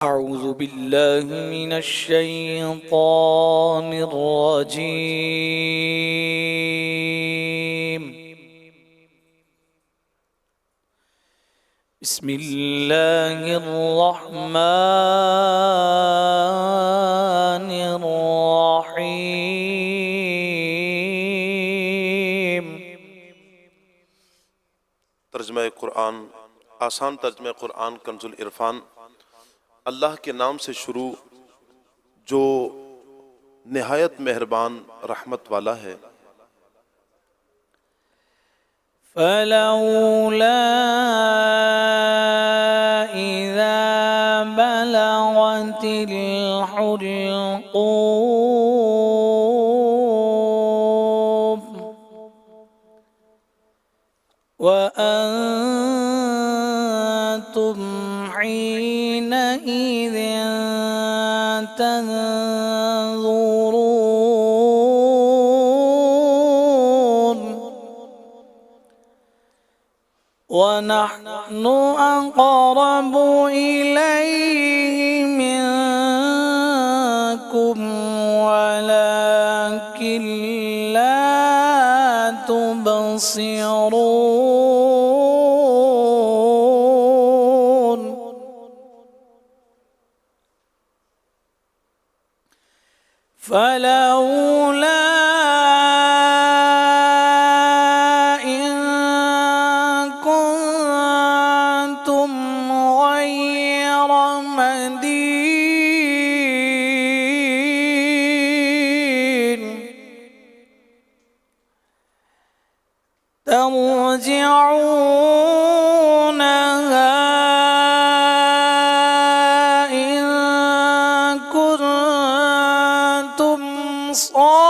أعوذ بالله من الشيطان الرجيم. بسم الله الرحمن الرحيم. तर्जमा कुरान आसान तर्जमा कुरान कंजुल इरफान। अल्लाह के नाम से शुरू जो निहायत मेहरबान रहमत वाला है। फलौला इज़ा बलगतिल हुल्क़ूम व अंतुम हीनइज़िन तंज़ुरून वनहनु अक़रबु इलैहि मिनकुम वलाकिन ला तुबसिरून। फलौला इन कुन्तुम गैर मदीन तर्जिऊनहा इन कुन्तुम सादिक़ीन।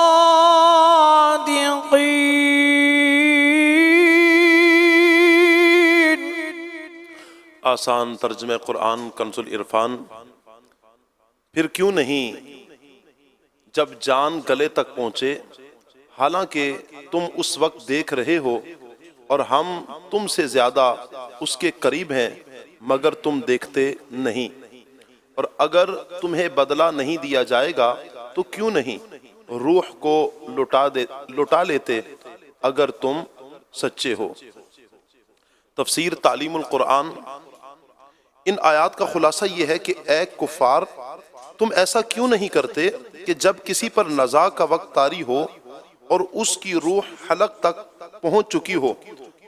आसान तर्जमा कुरान कंजुल इरफान। फिर क्यों नहीं जब जान गले तक पहुंचे, हालांकि तुम उस वक्त देख रहे हो और हम तुमसे ज्यादा उसके करीब हैं, मगर तुम देखते नहीं। और अगर तुम्हें बदला नहीं दिया जाएगा तो क्यों नहीं रूह को लुटा लेते अगर तुम सच्चे हो। तफसीर तालीमुल कुरान। इन आयात का खुलासा यह है कि ऐ कुफार, तुम ऐसा क्यों नहीं करते कि जब किसी पर नज़ा का वक्त तारी हो और उसकी रूह हलक तक पहुंच चुकी हो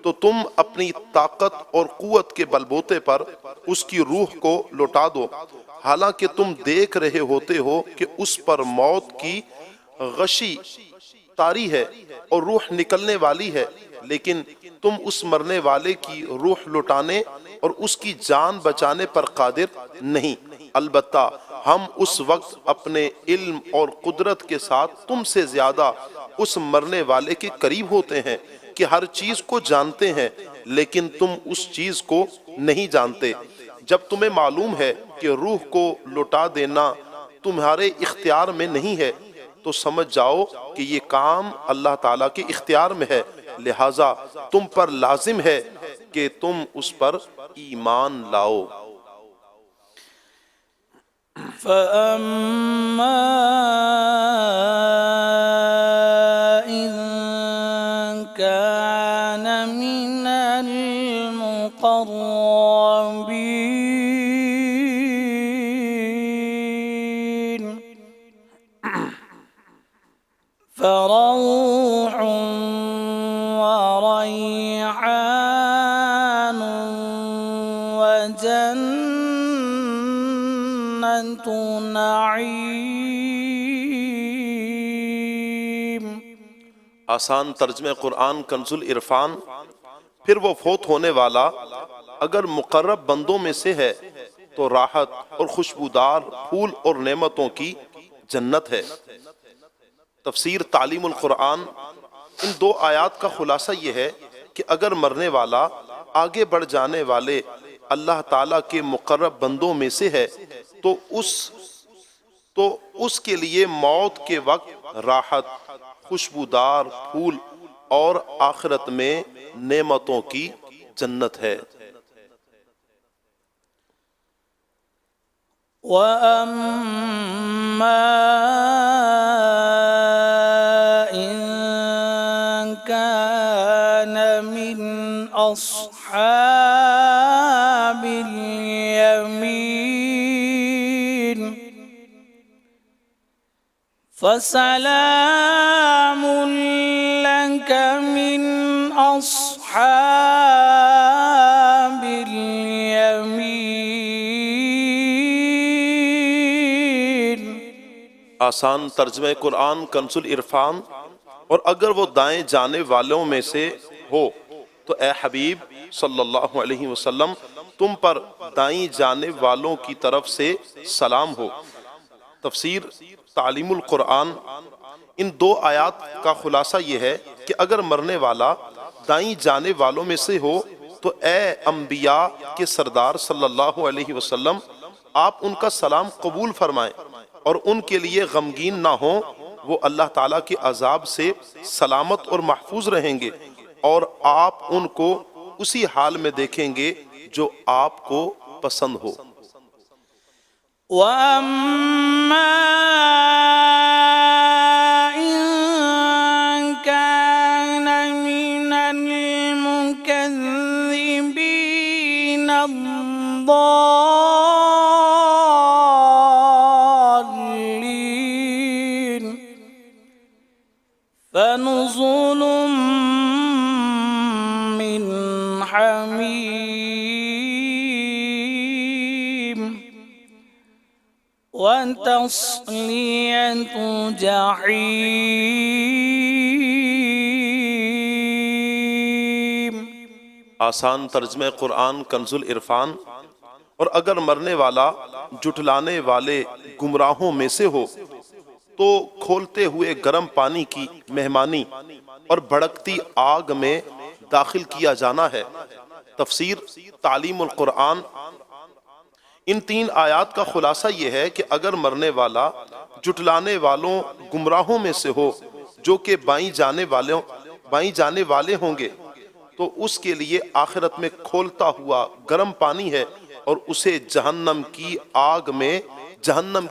तो तुम अपनी ताकत और कुव्वत के बलबूते पर उसकी रूह को लौटा दो, हालांकि तुम देख रहे होते हो कि उस पर मौत की गशी तारी है और रूह निकलने वाली है, लेकिन तुम उस मरने वाले की रूह लौटाने और उसकी जान बचाने पर कादिर नहीं। अलबत्ता हम उस वक्त अपने इल्म और कुदरत के साथ तुमसे ज्यादा उस मरने वाले के करीब होते हैं कि हर चीज को जानते हैं, लेकिन तुम उस चीज को नहीं जानते। जब तुम्हें मालूम है कि रूह को लौटा देना तुम्हारे इख्तियार में नहीं है तो समझ जाओ कि ये काम अल्लाह ताला के इख्तियार में है, लिहाजा तुम पर लाजिम है कि तुम उस पर ईमान लाओ। फअम्मा इन कान मिनल मुक़र्रबीन फरौह व रैहान व जन्नतु नईम। आसान तर्जमे कुरान कंजुल इरफान। फिर वो फौत होने वाला अगर मुकर्रब बंदों में से है तो राहत और खुशबूदार फूल और नेमतों की जन्नत है। तफसीर तालीमुल कुरान। इन दो आयात का खुलासा यह है कि अगर मरने वाला आगे बढ़ जाने वाले अल्लाह ताला के मुकर्रब बंदों में से है तो उसके लिए मौत के वक्त राहत, खुशबूदार फूल और आखिरत में नेमतों की जन्नत है। وأما إن كان من أصحاب اليمين فسلام لك من أصحاب اليمين। आसान तर्जमे कुरान कंसुल इरफान। और अगर वो दाएं जाने वालों में से हो तो ए हबीब सल्लल्लाहु अलैहि वसल्लम तुम पर दाएं जाने वालों की तरफ से सलाम हो। तफसीर तालीमुल कुरान। इन दो आयात का खुलासा ये है कि अगर मरने वाला दाईं जाने वालों में से हो तो ए अंबिया के सरदार सल्लल्लाहु अलैहि वसल्लम आप उनका सलाम कबूल फरमाएं और उनके लिए गमगीन ना हो। वो अल्लाह ताला के अजाब से सलामत और महफूज रहेंगे और आप उनको उसी हाल में देखेंगे जो आपको पसंद हो। وأما إن كان من المكذبين الضالين فنزل من حميم وتصلية जहीम। आसान तर्जमे कुरान कंजुल इरफान। और अगर मरने वाला जुटलाने वाले गुमराहों में से हो तो खोलते हुए गर्म पानी की मेहमानी और भड़कती आग में दाखिल किया जाना है। तफसीर तालीमुल कुरान। इन तीन आयात का खुलासा यह है कि अगर मरने वाला जुटलाने वालों गुमराहों में से हो जो कि बाईं जाने वाले होंगे तो उसके लिए आखिरत में खोलता हुआ गर्म पानी है और उसे जहन्नम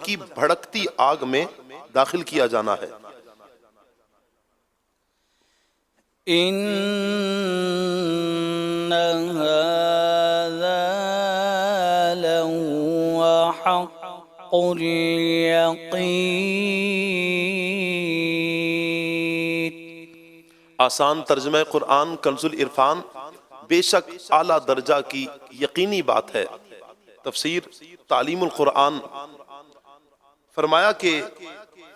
की भड़कती आग में दाखिल किया जाना है। इन्ना हाज़ा लहुव हक़्क़ुल यक़ीन। आसान तर्जमे कुरान कंजुल इरफान। बेशक आला दर्जा की यकीनी बात है। तफसीर तालीमुल कुरान। फरमाया कि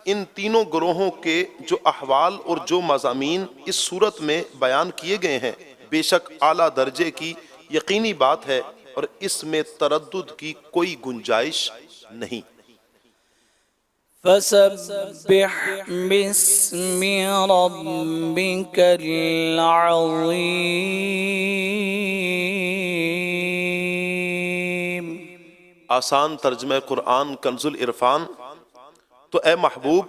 इन तीनों ग्रोहों के जो अहवाल और जो मज़ामीन इस सूरत में बयान किए गए हैं बेशक आला दर्जे की यकीनी बात है और इसमें तरद्दुद की कोई गुंजाइश नहीं। फसब्बिह बिस्मि रब्बिकल अज़ीम। आसान तर्जमे कुरान कंजुल इरफान। तो ए महबूब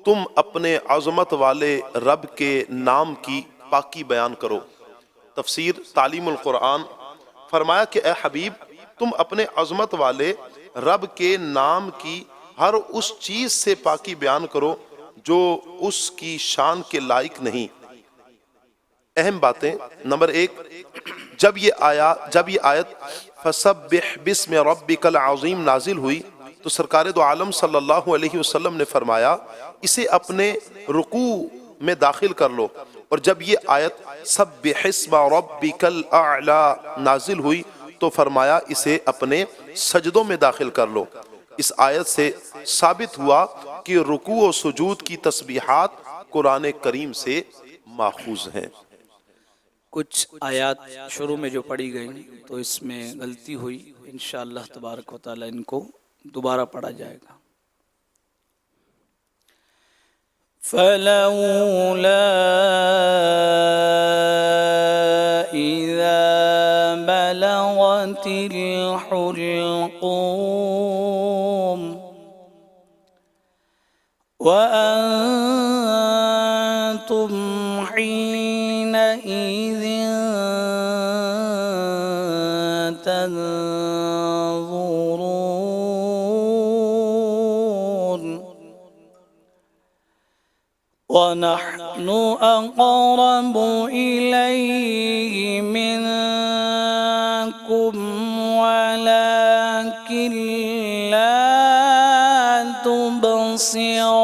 तुम अपने अज़मत वाले रब के नाम की पाकी बयान करो। तफसीर तालीमुल कुरान। फरमाया कि ए हबीब तुम अपने अज़मत वाले रब के नाम की हर उस चीज से पाकी बयान करो जो उसकी शान के लायक नहीं। अहम बातें। नंबर एक, जब ये आयत फसब्बिह बिस्मि रब्बिकल अज़ीम नाजिल हुई तो सरकार दो आलम सल्लल्लाहु अलैहि वसल्लम ने फरमाया इसे अपने रुकू में दाखिल कर लो। और जब ये आयत सब्बिहिस्मा रब्बिकल अअला नाजिल हुई तो फरमाया इसे अपने सजदों में दाखिल कर लो। इस आयत से साबित हुआ कि रुकू और सुजूद की तस्बीहात कुरान करीम से माखूज हैं। कुछ आयात शुरू में जो पढ़ी गई तो इसमें गलती हुई, इंशाअल्लाह तबारक व तआला इनको दोबारा पढ़ा जाएगा। फलौला इज़ा बलगतिल हुल्क़ूम व अंतुम हीनइज़िन तंज़ुरून। ونحن أقرب إليه منكم ولكن لا تبصرون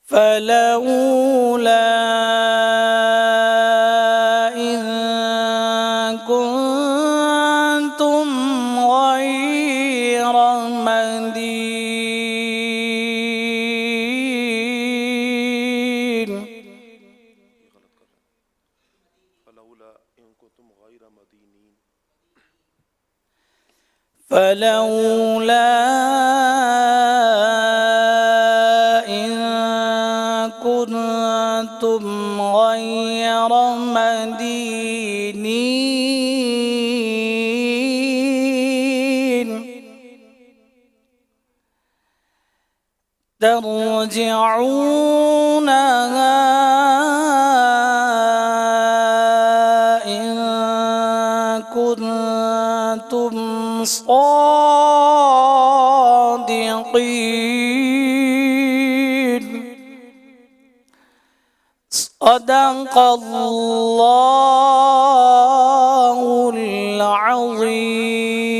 فلولا إن كنتم غير مدين فلولا إن كنتم غير مدينين ترجعونها إن كنتم صادقين صدق الله العظيم.